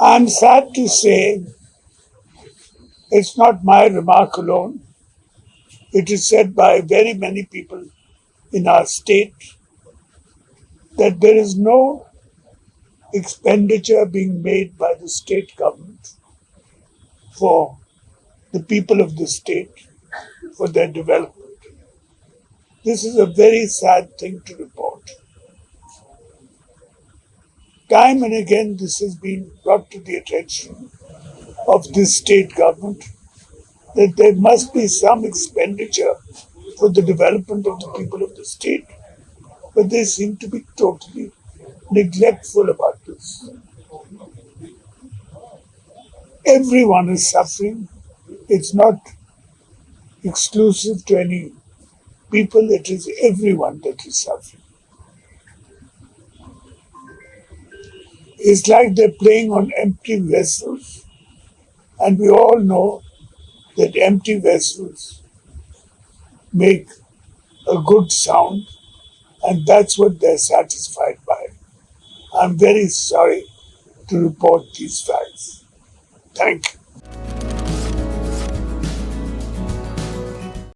I'm sad to say it's not my remark alone. It is said by very many people in our state that there is no expenditure being made by the state government for the people of the state for their development. This is a very sad thing to report. Time and again, this has been brought to the attention of this state government that there must be some expenditure for the development of the people of the state, but they seem to be totally neglectful about this. Everyone is suffering. It's not exclusive to any people, it is everyone that is suffering. It's like they're playing on empty vessels, and we all know that empty vessels make a good sound, and that's what they're satisfied by. I'm very sorry to report these facts. Thank you.